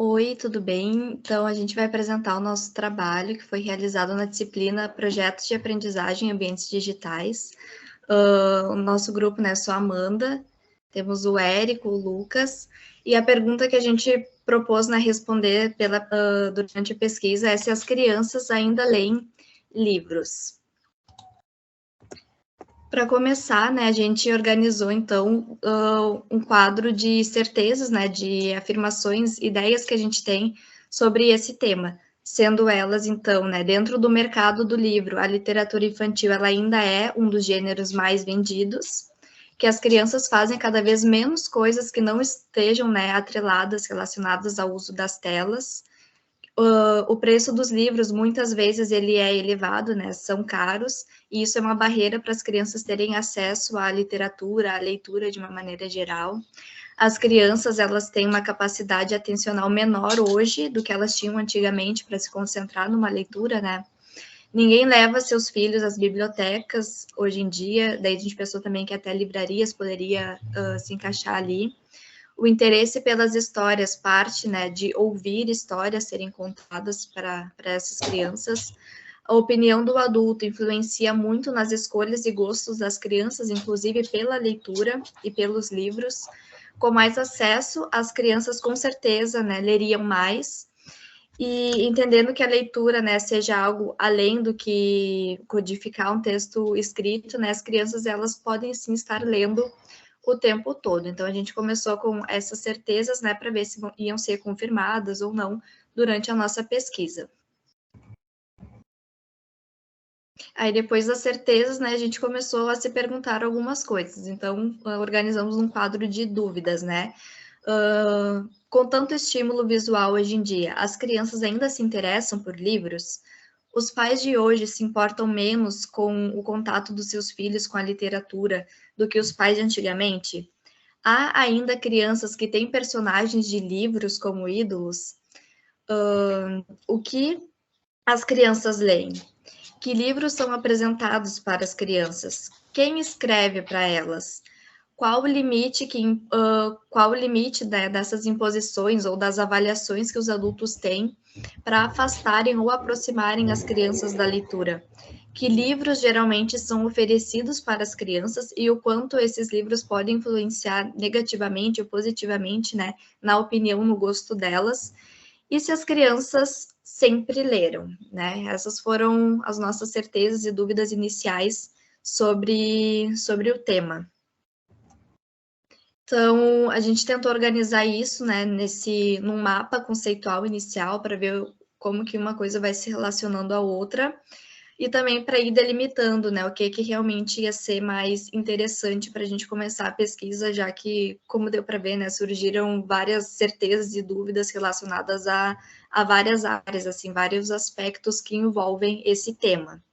Oi, tudo bem? Então, a gente vai apresentar o nosso trabalho que foi realizado na disciplina Projetos de Aprendizagem em Ambientes Digitais. O nosso grupo, né, sou a Amanda, temos o Érico, o Lucas, e a pergunta que a gente propôs, né, responder durante a pesquisa é se as crianças ainda leem livros. Para começar, né, a gente organizou, então, um quadro de certezas, né, de afirmações, ideias que a gente tem sobre esse tema, sendo elas, então, né, dentro do mercado do livro, a literatura infantil ela ainda é um dos gêneros mais vendidos, que as crianças fazem cada vez menos coisas que não estejam, né, atreladas, relacionadas ao uso das telas. O preço dos livros, muitas vezes, ele é elevado, né? São caros, e isso é uma barreira para as crianças terem acesso à literatura, à leitura de uma maneira geral. As crianças, elas têm uma capacidade atencional menor hoje do que elas tinham antigamente para se concentrar numa leitura, né? Ninguém leva seus filhos às bibliotecas hoje em dia, daí a gente pensou também que até livrarias poderia se encaixar ali. O interesse pelas histórias parte, né, de ouvir histórias serem contadas para essas crianças. A opinião do adulto influencia muito nas escolhas e gostos das crianças, inclusive pela leitura e pelos livros. Com mais acesso, as crianças com certeza, né, leriam mais. E entendendo que a leitura, né, seja algo além do que codificar um texto escrito, né, as crianças elas podem sim estar lendo o tempo todo. Então, a gente começou com essas certezas, né, para ver se iam ser confirmadas ou não durante a nossa pesquisa. Aí, depois das certezas, né, a gente começou a se perguntar algumas coisas. Então, organizamos um quadro de dúvidas, né? Com tanto estímulo visual hoje em dia, as crianças ainda se interessam por livros? Os pais de hoje se importam menos com o contato dos seus filhos com a literatura do que os pais de antigamente? Há ainda crianças que têm personagens de livros como ídolos? O que as crianças leem? Que livros são apresentados para as crianças? Quem escreve para elas? Qual o limite, né, dessas imposições ou das avaliações que os adultos têm para afastarem ou aproximarem as crianças da leitura? Que livros geralmente são oferecidos para as crianças e o quanto esses livros podem influenciar negativamente ou positivamente, né, na opinião, no gosto delas? E se as crianças sempre leram, né? Essas foram as nossas certezas e dúvidas iniciais sobre o tema. Então, a gente tentou organizar isso, né, num mapa conceitual inicial para ver como que uma coisa vai se relacionando à outra e também para ir delimitando, né, o que realmente ia ser mais interessante para a gente começar a pesquisa, já que, como deu para ver, né, surgiram várias certezas e dúvidas relacionadas a várias áreas, assim, vários aspectos que envolvem esse tema.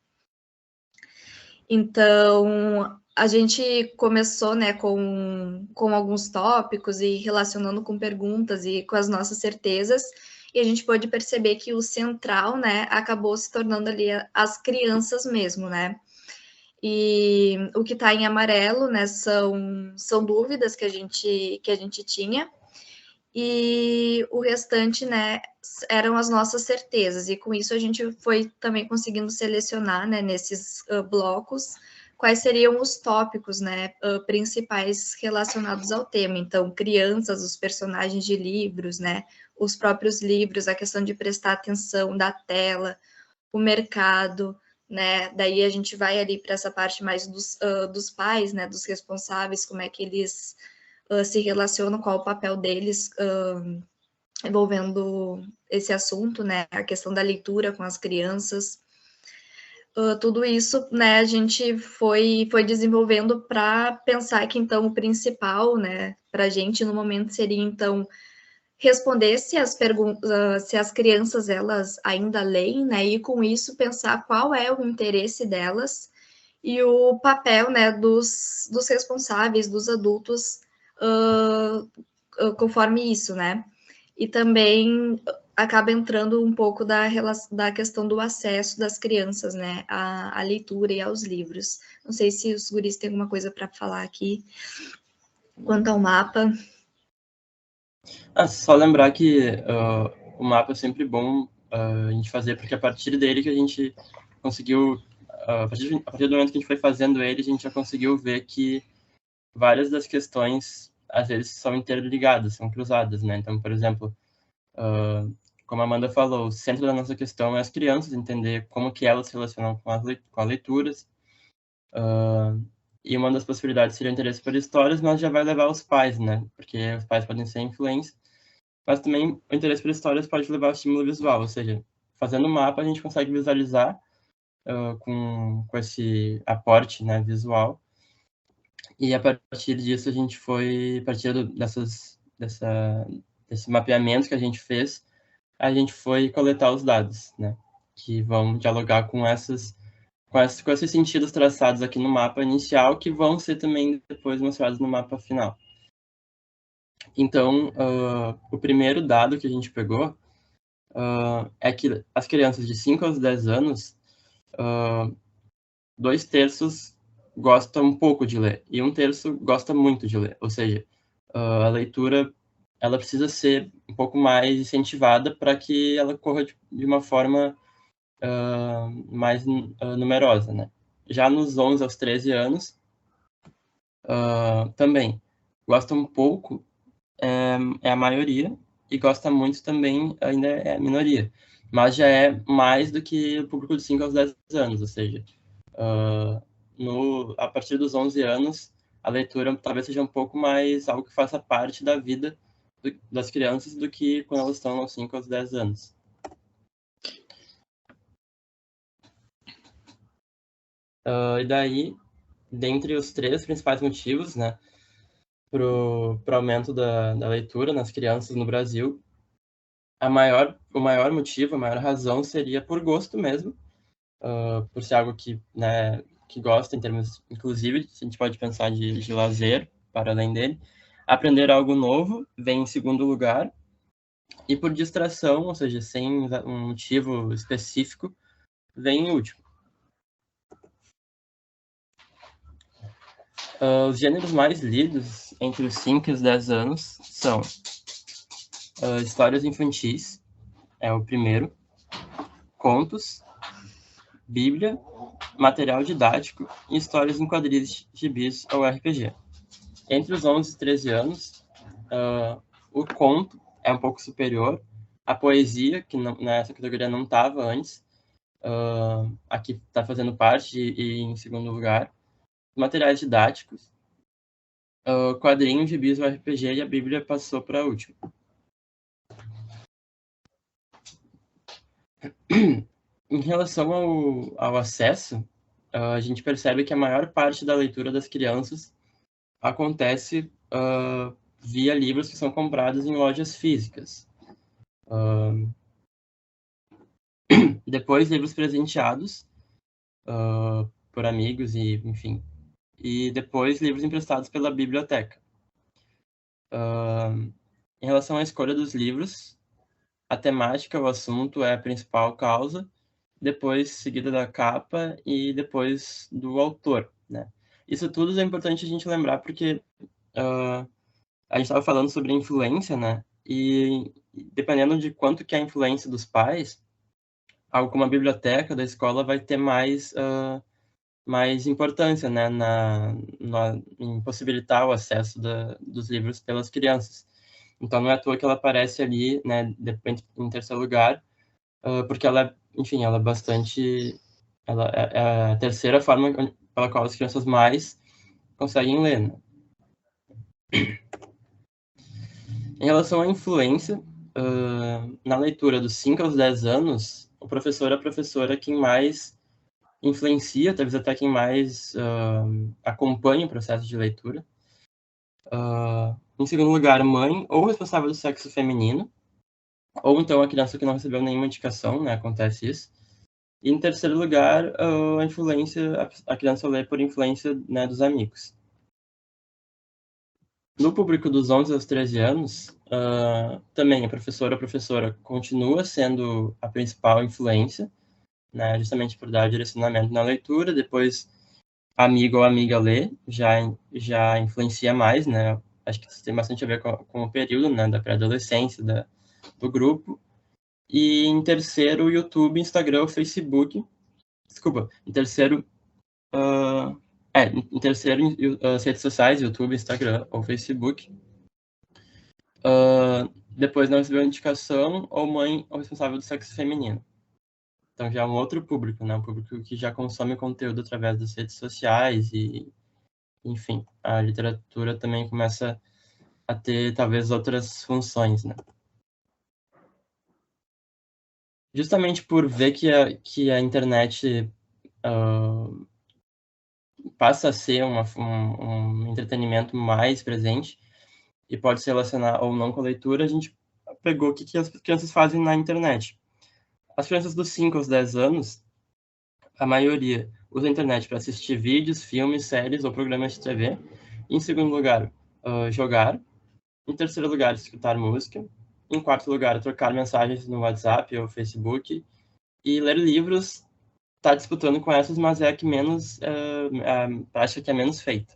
Então, a gente começou, né, com alguns tópicos e relacionando com perguntas e com as nossas certezas, e a gente pôde perceber que o central, né, acabou se tornando ali as crianças mesmo, né? E o que está em amarelo, né, são dúvidas que a gente tinha, e o restante, né, eram as nossas certezas, e com isso a gente foi também conseguindo selecionar, né, nesses blocos, quais seriam os tópicos, né, principais relacionados ao tema. Então, crianças, os personagens de livros, né, os próprios livros, a questão de prestar atenção da tela, o mercado, né, daí a gente vai ali para essa parte mais dos pais, né, dos responsáveis, como é que eles se relacionam, qual o papel deles envolvendo esse assunto, né? A questão da leitura com as crianças. Tudo isso, né, a gente foi desenvolvendo para pensar que, então, o principal, né, para a gente no momento seria, então, responder se as crianças, elas ainda leem, né, e com isso pensar qual é o interesse delas e o papel, né, dos responsáveis, dos adultos, conforme isso, né? E também acaba entrando um pouco da questão do acesso das crianças, né, à leitura e aos livros. Não sei se os guris têm alguma coisa para falar aqui quanto ao mapa. Só lembrar que o mapa é sempre bom a gente fazer, porque a partir dele que a gente conseguiu, a partir do momento que a gente foi fazendo ele, a gente já conseguiu ver que várias das questões, às vezes, são interligadas, são cruzadas, né? Então, por exemplo, como a Amanda falou, o centro da nossa questão é as crianças, entender como que elas se relacionam com as leituras, e uma das possibilidades seria o interesse por histórias, mas já vai levar os pais, né? Porque os pais podem ser influentes, mas também o interesse por histórias pode levar ao estímulo visual, ou seja, fazendo o mapa a gente consegue visualizar com esse aporte, né, visual, e a partir disso a gente foi, a partir desse mapeamento que a gente fez, a gente foi coletar os dados, né, que vão dialogar com esses sentidos traçados aqui no mapa inicial, que vão ser também depois mostrados no mapa final. Então, o primeiro dado que a gente pegou é que as crianças de 5 aos 10 anos, 2/3 gostam um pouco de ler e 1/3 gosta muito de ler. Ou seja, a leitura ela precisa ser um pouco mais incentivada para que ela corra de uma forma mais numerosa, né? Já nos 11 aos 13 anos, também gosta um pouco, é a maioria, e gosta muito também ainda é a minoria. Mas já é mais do que o público de 5 aos 10 anos, ou seja, a partir dos 11 anos, a leitura talvez seja um pouco mais algo que faça parte da vida das crianças do que quando elas estão aos 5 aos 10 anos. E daí, dentre os 3 principais motivos, né, para o aumento da leitura nas crianças no Brasil, o maior motivo, a maior razão seria por gosto mesmo, por ser algo que, né, que gosta em termos, inclusive, a gente pode pensar de lazer, para além dele. Aprender algo novo vem em segundo lugar, e por distração, ou seja, sem um motivo específico, vem em último. Os gêneros mais lidos entre os 5 e os 10 anos são histórias infantis, é o primeiro, contos, Bíblia, material didático e histórias em quadrinhos, gibis ou RPG. Entre os 11 e 13 anos, o conto é um pouco superior, a poesia, que nessa categoria não estava antes, aqui está fazendo parte e em segundo lugar, materiais didáticos, quadrinhos, gibis ou RPG, e a Bíblia passou para a última. Em relação ao acesso, a gente percebe que a maior parte da leitura das crianças acontece via livros que são comprados em lojas físicas. Depois, livros presenteados por amigos e, enfim. E depois, livros emprestados pela biblioteca. Em relação à escolha dos livros, a temática, o assunto é a principal causa, depois seguida da capa e depois do autor, né? Isso tudo é importante a gente lembrar porque a gente estava falando sobre a influência, né? E dependendo de quanto que é a influência dos pais, algo como a biblioteca da escola vai ter mais importância, né? Em possibilitar o acesso dos livros pelas crianças. Então, não é à toa que ela aparece ali, né? Em terceiro lugar, porque ela, enfim, ela é bastante... Ela é a terceira forma pela qual as crianças mais conseguem ler, né? Em relação à influência, na leitura dos 5 aos 10 anos, o professor é a professora quem mais influencia, talvez até quem mais acompanha o processo de leitura. Em segundo lugar, mãe ou responsável do sexo feminino, ou então a criança que não recebeu nenhuma indicação, né, acontece isso. E em terceiro lugar, a criança lê por influência, né, dos amigos. No público dos 11 aos 13 anos, também a professora continua sendo a principal influência, né, justamente por dar direcionamento na leitura. Depois, amigo ou amiga lê, já influencia mais, né, acho que isso tem bastante a ver com o período, né, da pré-adolescência, do grupo. E em terceiro, YouTube, Instagram, Facebook. Desculpa, em terceiro... em terceiro, as redes sociais, YouTube, Instagram ou Facebook. Depois não recebeu indicação, ou mãe ou responsável do sexo feminino. Então já é um outro público, né? Um público que já consome conteúdo através das redes sociais e, enfim, a literatura também começa a ter talvez outras funções, né? Justamente por ver que a internet passa a ser um entretenimento mais presente e pode se relacionar ou não com a leitura, a gente pegou o que as crianças fazem na internet. As crianças dos 5 aos 10 anos, a maioria usa a internet para assistir vídeos, filmes, séries ou programas de TV. Em segundo lugar, jogar. Em terceiro lugar, escutar música. Em quarto lugar, trocar mensagens no WhatsApp ou Facebook. E ler livros está disputando com essas, mas é a que menos, a prática que é menos feita.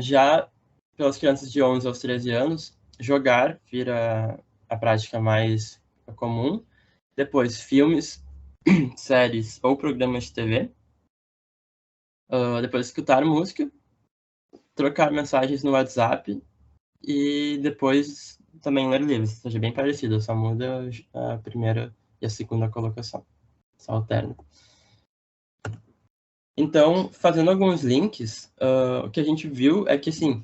Já pelas crianças de 11 aos 13 anos, jogar vira a prática mais comum. Depois, filmes, séries ou programas de TV. Depois, escutar música, trocar mensagens no WhatsApp e depois também ler livros. Ou seja, bem parecido, só muda a primeira e a segunda colocação. Só alterna. Então, fazendo alguns links, o que a gente viu é que, assim,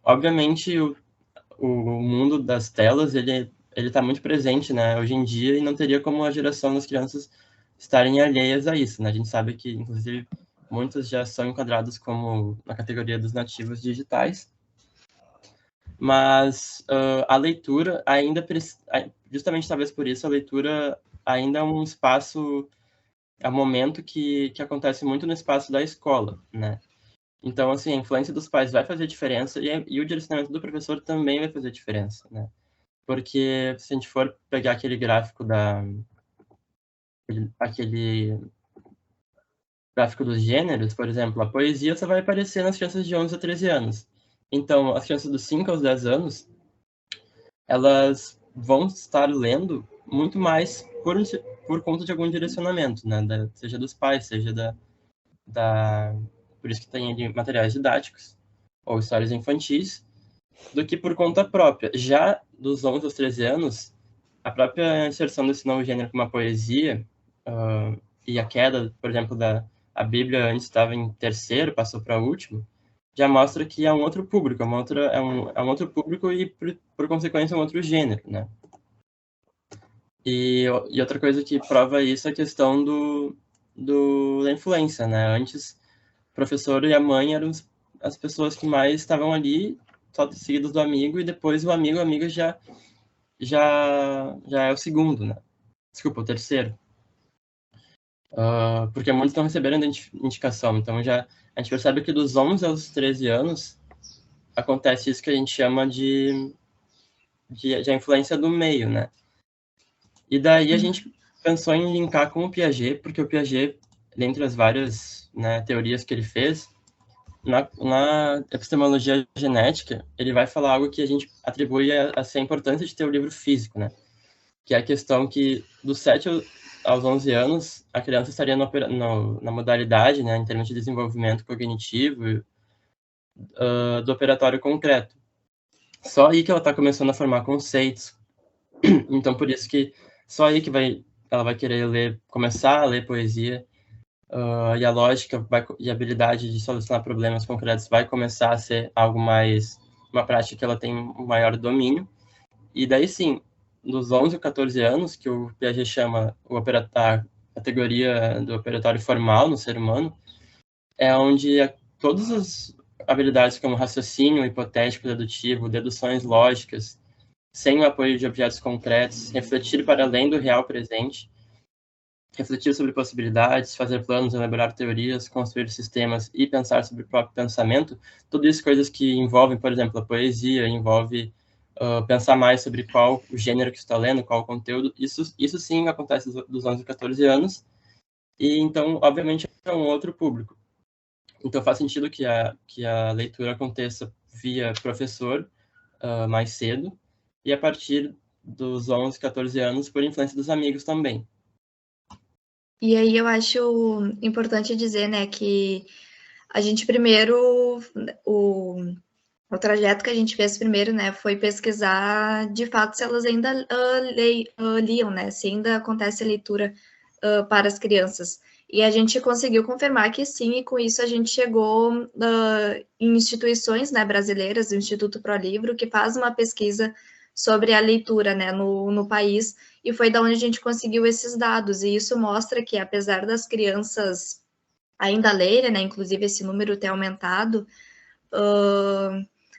obviamente, o mundo das telas, ele está muito presente, né, hoje em dia, e não teria como a geração das crianças estarem alheias a isso, né? A gente sabe que, inclusive, muitos já são enquadrados como na categoria dos nativos digitais, mas a leitura ainda, justamente talvez por isso, a leitura ainda é um espaço, é um momento que acontece muito no espaço da escola, né? Então, assim, a influência dos pais vai fazer diferença e o direcionamento do professor também vai fazer diferença, né? Porque se a gente for pegar aquele gráfico aquele gráfico dos gêneros, por exemplo, a poesia só vai aparecer nas crianças de 11 a 13 anos. Então, as crianças dos 5 aos 10 anos, elas vão estar lendo muito mais por conta de algum direcionamento, né? Seja dos pais, seja por isso que tem ali materiais didáticos ou histórias infantis, do que por conta própria. Já dos 11 aos 13 anos, a própria inserção desse novo gênero como a poesia e a queda, por exemplo, a Bíblia antes estava em terceiro, passou para último, já mostra que é um outro público, é um outro público e, por consequência, um outro gênero, né? E outra coisa que prova isso é a questão da influência, né? Antes, o professor e a mãe eram as pessoas que mais estavam ali, só seguidos do amigo, e depois o amigo já é o segundo, né? Desculpa, o terceiro. Porque muitos não receberam indicação. Então, a gente percebe que dos 11 aos 13 anos acontece isso que a gente chama de a influência do meio, né? E daí a gente pensou em linkar com o Piaget, porque o Piaget, dentre as várias, né, teorias que ele fez, na epistemologia genética, ele vai falar algo que a gente atribui a ser a importância de ter o livro físico, né? Que é a questão que dos 7 aos 11 anos, a criança estaria na modalidade, né, em termos de desenvolvimento cognitivo, do operatório concreto. Só aí que ela está começando a formar conceitos. Então, por isso que só aí que ela vai querer começar a ler poesia, e a lógica e a habilidade de solucionar problemas concretos vai começar a ser algo mais, uma prática que ela tem um maior domínio. E daí sim, dos 11 a 14 anos, que o Piaget chama a categoria do operatório formal no ser humano, é onde todas as habilidades como raciocínio hipotético, dedutivo, deduções lógicas, sem o apoio de objetos concretos, refletir para além do real presente, refletir sobre possibilidades, fazer planos, elaborar teorias, construir sistemas e pensar sobre o próprio pensamento, tudo isso coisas que envolvem, por exemplo, a poesia, envolve pensar mais sobre qual o gênero que está lendo, qual o conteúdo, isso sim acontece dos 11 a 14 anos, e então, obviamente, é um outro público. Então faz sentido que a leitura aconteça via professor mais cedo, e a partir dos 11, 14 anos, por influência dos amigos também. E aí eu acho importante dizer, né, que a gente primeiro, o trajeto que a gente fez primeiro, né, foi pesquisar de fato se elas ainda liam, né, se ainda acontece a leitura para as crianças. E a gente conseguiu confirmar que sim, e com isso a gente chegou em instituições, né, brasileiras, o Instituto Pro Livro, que faz uma pesquisa sobre a leitura, né, no país, e foi da onde a gente conseguiu esses dados, e isso mostra que, apesar das crianças ainda lerem, né, inclusive esse número ter aumentado,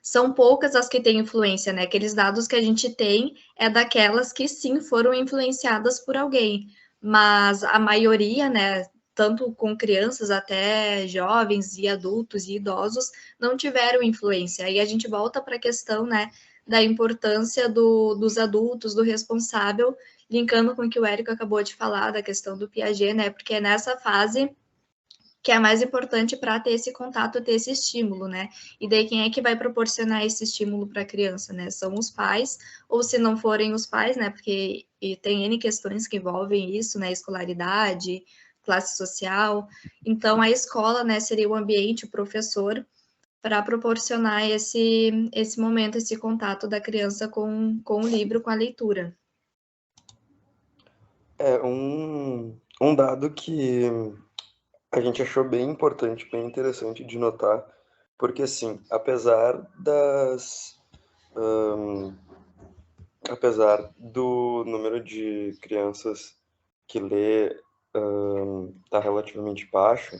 são poucas as que têm influência, né? Aqueles dados que a gente tem é daquelas que sim foram influenciadas por alguém, mas a maioria, né, tanto com crianças até jovens e adultos e idosos, não tiveram influência. Aí a gente volta para a questão, né, da importância dos adultos, do responsável, linkando com o que o Érico acabou de falar, da questão do Piaget, né, porque é nessa fase que é mais importante para ter esse contato, ter esse estímulo, né? E daí quem é que vai proporcionar esse estímulo para a criança, né? São os pais, ou se não forem os pais, né? Porque tem N questões que envolvem isso, né? Escolaridade, classe social. Então a escola, né, seria o ambiente, o professor, para proporcionar esse momento, esse contato da criança com o livro, com a leitura. Um dado que a gente achou bem importante, bem interessante de notar, porque assim, apesar do número de crianças que lê tá relativamente baixo,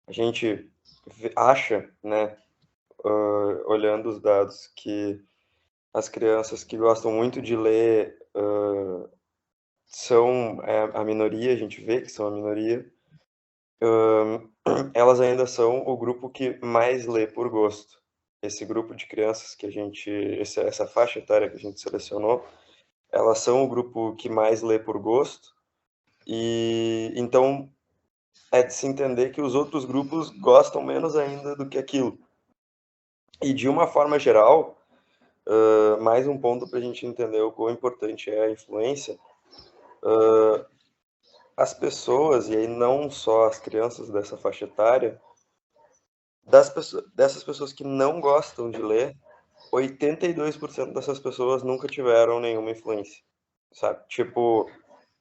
a gente acha, né, olhando os dados, que as crianças que gostam muito de ler são a minoria, a gente vê que são a minoria. Elas ainda são o grupo que mais lê por gosto. Esse grupo de crianças que essa faixa etária que a gente selecionou, elas são o grupo que mais lê por gosto, e então é de se entender que os outros grupos gostam menos ainda do que aquilo. E de uma forma geral, mais um ponto para a gente entender o quão importante é a influência, as pessoas, e aí não só as crianças dessa faixa etária, dessas pessoas que não gostam de ler, 82% dessas pessoas nunca tiveram nenhuma influência, sabe? Tipo,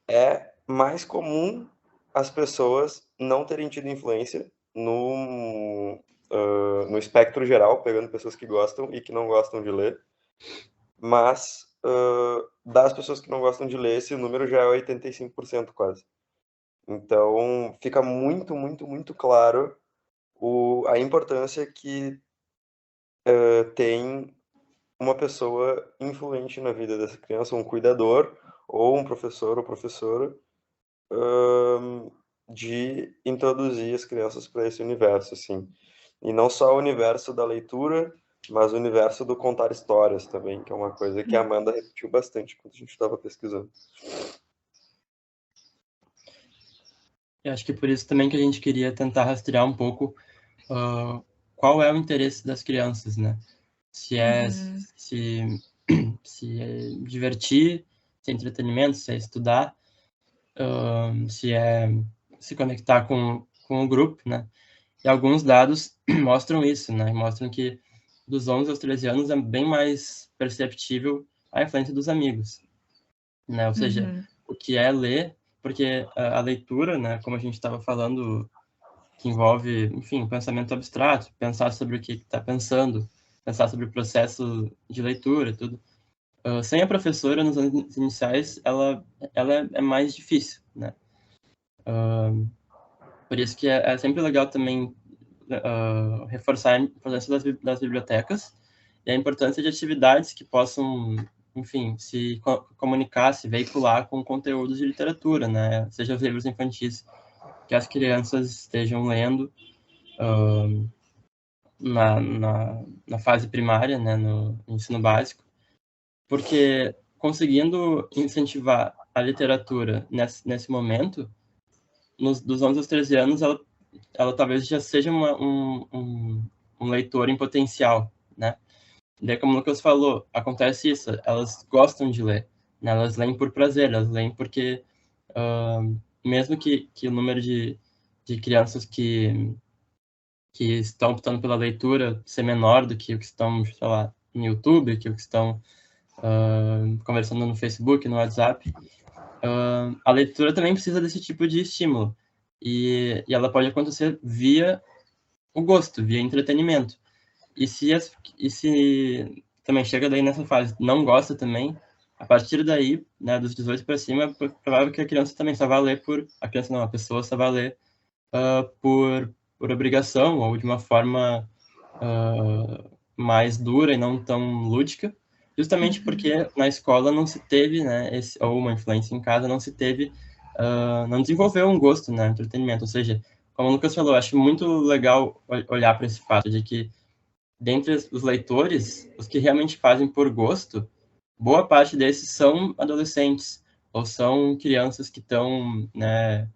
é mais comum as pessoas não terem tido influência no espectro geral, pegando pessoas que gostam e que não gostam de ler, mas das pessoas que não gostam de ler, esse número já é 85% quase. Então, fica muito, muito, muito claro a importância que tem uma pessoa influente na vida dessa criança, um cuidador, ou um professor ou professora, de introduzir as crianças para esse universo, assim. E não só o universo da leitura, mas o universo do contar histórias também, que é uma coisa que a Amanda repetiu bastante quando a gente estava pesquisando. Eu acho que por isso também que a gente queria tentar rastrear um pouco qual é o interesse das crianças, né? Se é se é divertir, se é entretenimento, se é estudar, se é se conectar com o grupo, né? E alguns dados mostram isso, né? Mostram que dos 11 aos 13 anos é bem mais perceptível a influência dos amigos, né? Ou seja, o que é ler, porque a leitura, né, como a gente estava falando, que envolve, enfim, pensamento abstrato, pensar sobre o que está pensando, pensar sobre o processo de leitura, tudo. Sem a professora, nos anos iniciais, ela é mais difícil, né? Por isso que é sempre legal também reforçar a importância das bibliotecas e a importância de atividades que possam, enfim, se comunicar, se veicular com conteúdos de literatura, né? Seja os livros infantis que as crianças estejam lendo na fase primária, né, no ensino básico, porque conseguindo incentivar a literatura nesse momento, dos 11 aos 13 anos, ela ela talvez já seja um leitor em potencial, né? Daí, como o Lucas falou, acontece isso, elas gostam de ler, né? Elas leem por prazer, elas leem porque, mesmo que o número de crianças que estão optando pela leitura ser menor do que o que estão, sei lá, no YouTube, que o que estão conversando no Facebook, no WhatsApp, a leitura também precisa desse tipo de estímulo. E ela pode acontecer via o gosto, via entretenimento. E se também chega daí nessa fase, não gosta também, a partir daí, né, dos 18 para cima, é provável que a criança também só vá ler a criança não, a pessoa só vá ler por obrigação ou de uma forma mais dura e não tão lúdica, justamente porque na escola não se teve, né, ou uma influência em casa não se teve, não desenvolveu um gosto, né, entretenimento. Ou seja, como o Lucas falou, acho muito legal olhar para esse fato de que dentre os leitores, os que realmente fazem por gosto, boa parte desses são adolescentes ou são crianças que estão, né,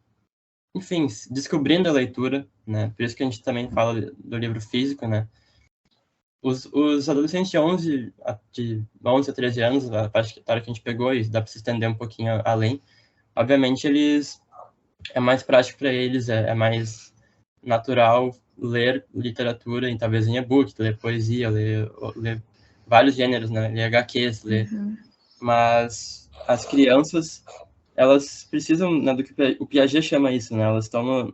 enfim, descobrindo a leitura, né? Por isso que a gente também fala do livro físico, né? Os adolescentes de 11 a 13 anos, a parte que a gente pegou, e dá para se estender um pouquinho além, obviamente é mais prático para eles, é mais natural ler literatura, talvez em e-book, ler poesia, ler vários gêneros, né? Ler HQs, ler. Mas as crianças, elas precisam, né, do que o Piaget chama isso, né? Elas estão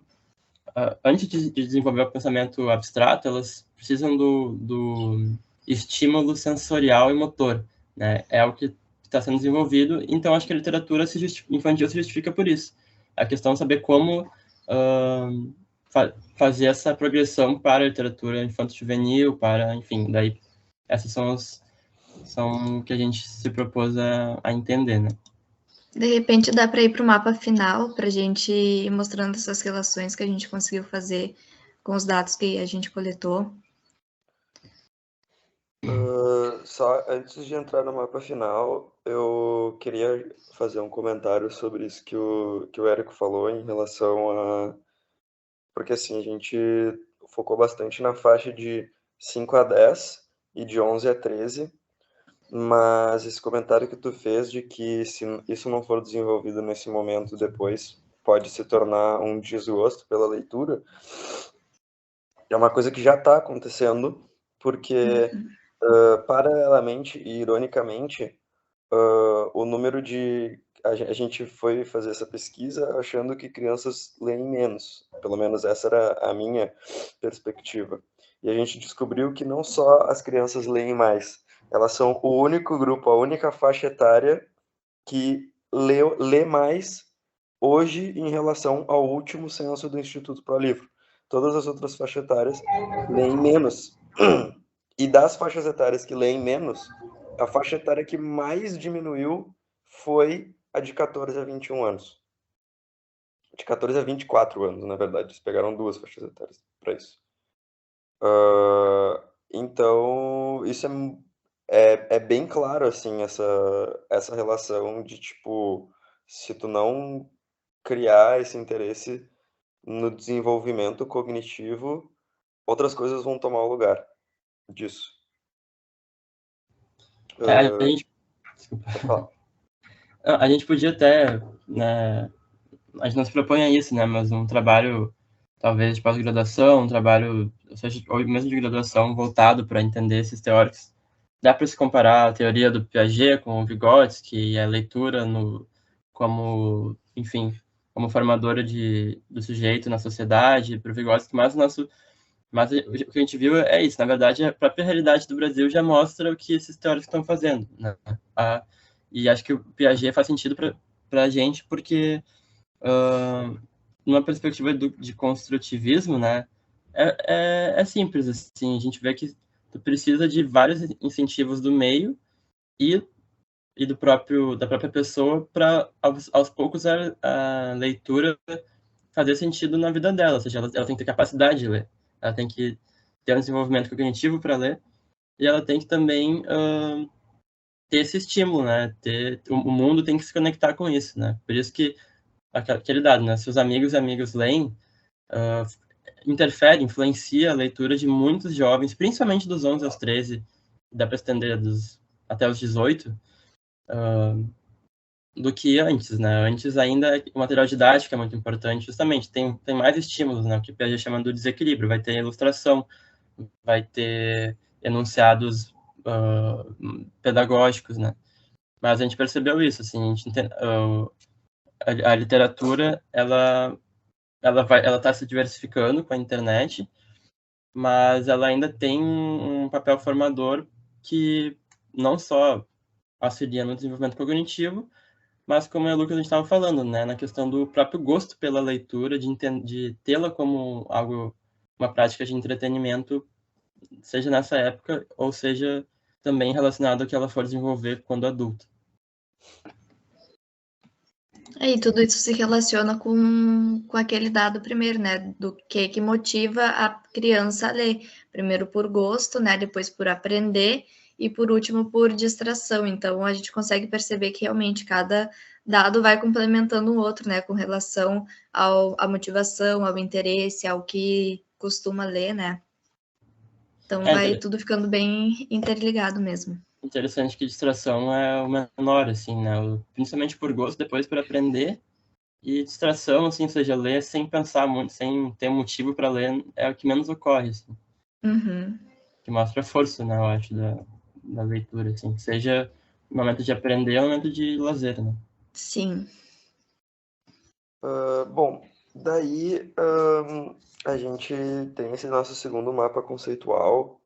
antes de desenvolver o pensamento abstrato, elas precisam do estímulo sensorial e motor, né? É o que está sendo desenvolvido. Então, acho que a literatura infantil se justifica por isso. A questão é saber como fazer essa progressão para a literatura infanto-juvenil, enfim, daí essas são o que a gente se propôs a entender, né? De repente dá para ir para o mapa final, para a gente ir mostrando essas relações que a gente conseguiu fazer com os dados que a gente coletou. Só antes de entrar no mapa final, eu queria fazer um comentário sobre isso que o Érico falou em relação a... Porque assim, a gente focou bastante na faixa de 5 a 10 e de 11 a 13, mas esse comentário que tu fez de que se isso não for desenvolvido nesse momento depois, pode se tornar um desgosto pela leitura, é uma coisa que já está acontecendo, porque paralelamente e ironicamente, o número de... A gente foi fazer essa pesquisa achando que crianças leem menos, pelo menos essa era a minha perspectiva. E a gente descobriu que não só as crianças leem mais, elas são o único grupo, a única faixa etária que lê mais hoje em relação ao último censo do Instituto ProLivro. Todas as outras faixas etárias leem menos. E das faixas etárias que leem menos, a faixa etária que mais diminuiu foi a de 14 a 21 anos. De 14 a 24 anos, na verdade. Eles pegaram duas faixas etárias para isso. Então, isso é bem claro, assim, essa relação de, tipo, se tu não criar esse interesse no desenvolvimento cognitivo, outras coisas vão tomar o lugar disso. A gente... Desculpa. A gente podia até, né, a gente não se propõe a isso, né, mas um trabalho, talvez, de pós-graduação, um trabalho, ou mesmo de graduação, voltado para entender esses teóricos. Dá para se comparar a teoria do Piaget com o Vygotsky e a leitura como, enfim, como formadora do sujeito na sociedade, para o Vygotsky, mas o que a gente viu é isso. Na verdade, a própria realidade do Brasil já mostra o que esses teóricos estão fazendo, né? E acho que o Piaget faz sentido para a gente, porque numa perspectiva de construtivismo, né, é simples, assim, a gente vê que tu precisa de vários incentivos do meio e da própria pessoa para, aos poucos, a leitura fazer sentido na vida dela, ou seja, ela tem que ter capacidade de ler, ela tem que ter um desenvolvimento cognitivo para ler, e ela tem que também ter esse estímulo, né, o mundo tem que se conectar com isso, né, por isso que aquele dado, né? Se os amigos e amigas leem, interfere, influencia a leitura de muitos jovens, principalmente dos 11 aos 13, dá para estender até os 18, do que antes, né? Antes ainda o material didático é muito importante, justamente, tem mais estímulos, né? O que Piaget chama do desequilíbrio, vai ter ilustração, vai ter enunciados pedagógicos, né? Mas a gente percebeu isso, assim, a literatura, ela está se diversificando com a internet, mas ela ainda tem um papel formador que não só auxilia no desenvolvimento cognitivo, mas como é o Lucas a gente estava falando, né, na questão do próprio gosto pela leitura, de tê-la como uma prática de entretenimento, seja nessa época ou seja também relacionado ao que ela for desenvolver quando adulta. E tudo isso se relaciona com aquele dado primeiro, né? Do que motiva a criança a ler. Primeiro por gosto, né? Depois por aprender e por último por distração. Então a gente consegue perceber que realmente cada dado vai complementando o outro, né? Com relação à motivação, ao interesse, ao que costuma ler, né? Então vai tudo ficando bem interligado mesmo. Interessante que distração é o menor, assim, né? Principalmente por gosto, depois por aprender. E distração, assim, ou seja, ler sem pensar muito, sem ter motivo para ler, é o que menos ocorre, assim. Uhum. Que mostra a força, né, eu acho, da leitura, assim. Seja um momento de aprender ou um momento de lazer, né? Sim. Bom, daí a gente tem esse nosso segundo mapa conceitual,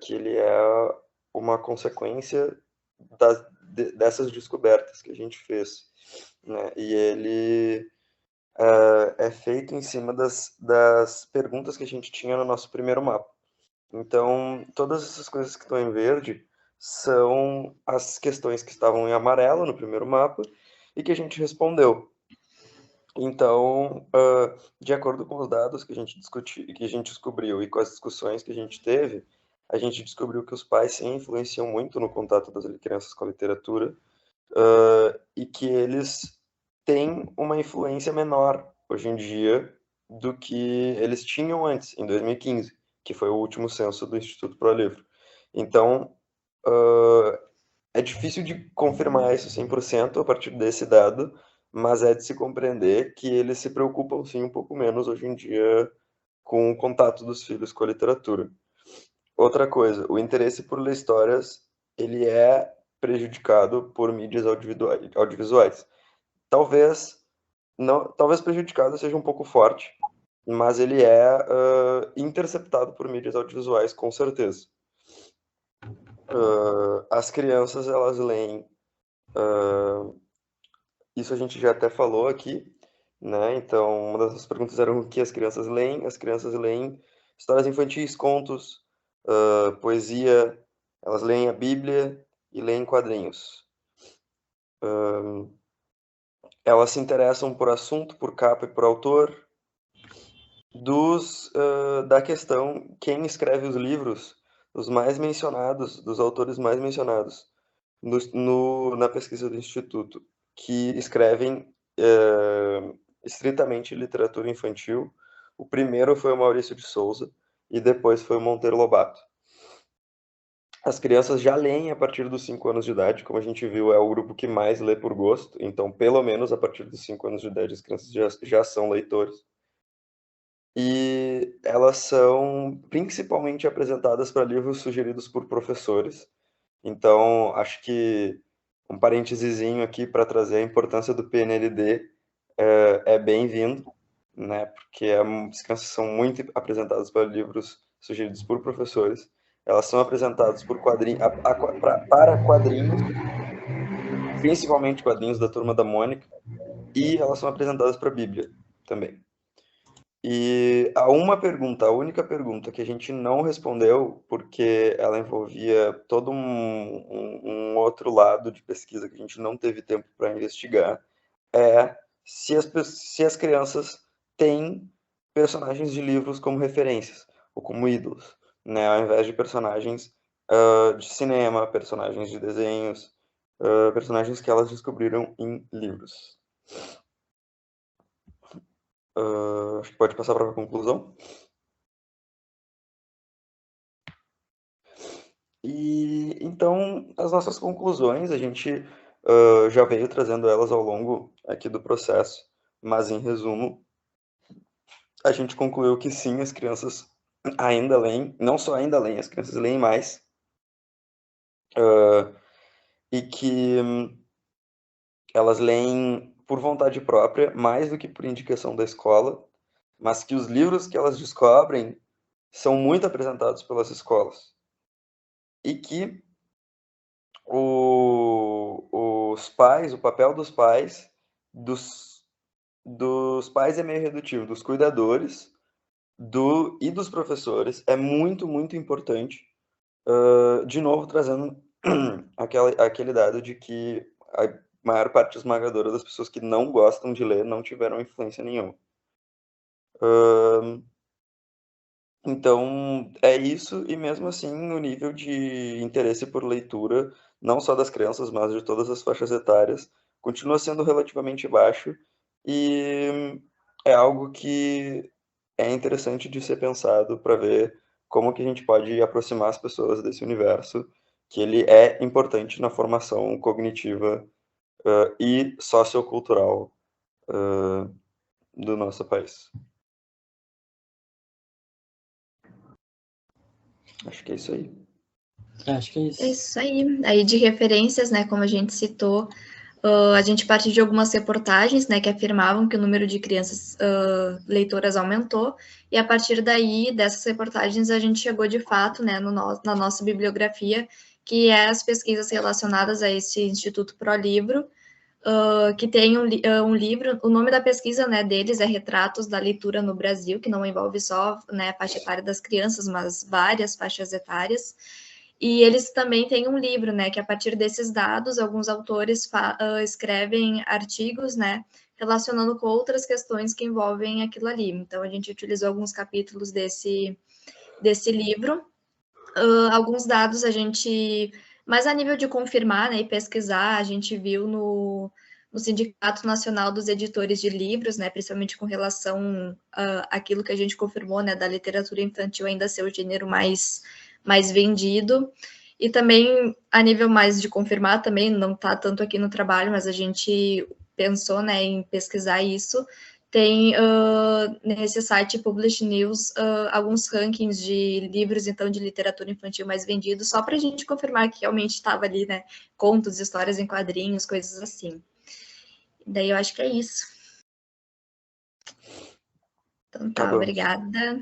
que ele é uma consequência dessas descobertas que a gente fez, né? E ele é feito em cima das perguntas que a gente tinha no nosso primeiro mapa. Então, todas essas coisas que estão em verde são as questões que estavam em amarelo no primeiro mapa e que a gente respondeu. Então, de acordo com os dados que a gente descobriu e com as discussões que a gente teve, a gente descobriu que os pais sim influenciam muito no contato das crianças com a literatura, e que eles têm uma influência menor hoje em dia do que eles tinham antes, em 2015, que foi o último censo do Instituto ProLivro. Então, é difícil de confirmar isso 100% a partir desse dado, mas é de se compreender que eles se preocupam sim um pouco menos hoje em dia com o contato dos filhos com a literatura. Outra coisa, o interesse por ler histórias, ele é prejudicado por mídias audiovisuais. Talvez prejudicado seja um pouco forte, mas ele é interceptado por mídias audiovisuais com certeza. As crianças, elas leem, isso a gente já até falou aqui, né? Então, uma das perguntas era o que as crianças leem. As crianças leem histórias infantis, contos, poesia, elas leem a Bíblia e leem quadrinhos. Elas se interessam por assunto, por capa e por autor. Da questão, quem escreve os livros, os mais mencionados, dos autores mais mencionados na pesquisa do Instituto, que escrevem estritamente literatura infantil. O primeiro foi o Maurício de Souza e depois foi o Monteiro Lobato. As crianças já leem a partir dos 5 anos de idade, como a gente viu, é o grupo que mais lê por gosto, então pelo menos a partir dos 5 anos de idade as crianças já são leitores. E elas são principalmente apresentadas para livros sugeridos por professores. Então, acho que um parêntesezinho aqui para trazer a importância do PNLD é bem-vindo, né? Porque as crianças são muito apresentadas para livros sugeridos por professores. Elas são apresentadas por para quadrinhos, principalmente quadrinhos da Turma da Mônica, e elas são apresentadas para a Bíblia também. E a única pergunta que a gente não respondeu, porque ela envolvia todo um outro lado de pesquisa que a gente não teve tempo para investigar, é se as crianças têm personagens de livros como referências, ou como ídolos, né? Ao invés de personagens de cinema, personagens de desenhos, personagens que elas descobriram em livros. Acho que pode passar para a conclusão. E então, as nossas conclusões, a gente já veio trazendo elas ao longo aqui do processo, mas em resumo, a gente concluiu que sim, as crianças ainda leem, não só ainda leem, as crianças leem mais, e que elas leem por vontade própria, mais do que por indicação da escola, mas que os livros que elas descobrem são muito apresentados pelas escolas. E que os pais, o papel dos pais, dos pais é meio redutivo, dos cuidadores e dos professores é muito, muito importante. De novo, trazendo aquele dado de que a maior parte esmagadora das pessoas que não gostam de ler não tiveram influência nenhuma. Então, é isso, e mesmo assim, o nível de interesse por leitura, não só das crianças, mas de todas as faixas etárias, continua sendo relativamente baixo, e é algo que é interessante de ser pensado para ver como que a gente pode aproximar as pessoas desse universo, que ele é importante na formação cognitiva, e sociocultural, do nosso país. Acho que é isso aí. Acho que é isso. É isso aí. Aí de referências, né, como a gente citou, a gente partiu de algumas reportagens, né, que afirmavam que o número de crianças leitoras aumentou, e a partir daí, dessas reportagens, a gente chegou de fato, né, na nossa bibliografia, que é as pesquisas relacionadas a esse Instituto ProLivro, que tem um livro, o nome da pesquisa, né, deles é Retratos da Leitura no Brasil, que não envolve só, né, a faixa etária das crianças, mas várias faixas etárias. E eles também têm um livro, né, que a partir desses dados, alguns autores escrevem artigos, né, relacionando com outras questões que envolvem aquilo ali. Então, a gente utilizou alguns capítulos desse livro. Alguns dados a gente, mas a nível de confirmar, né, e pesquisar, a gente viu no Sindicato Nacional dos Editores de Livros, né, principalmente com relação àquilo que a gente confirmou, né, da literatura infantil ainda ser o gênero mais vendido, e também a nível mais de confirmar, também não está tanto aqui no trabalho, mas a gente pensou, né, em pesquisar isso. Tem nesse site Publish News alguns rankings de livros, então, de literatura infantil mais vendidos, só para a gente confirmar que realmente estava ali, né, contos, histórias em quadrinhos, coisas assim. Daí eu acho que é isso. Então tá, Acabamos. obrigada.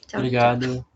Tchau, Obrigado. tchau.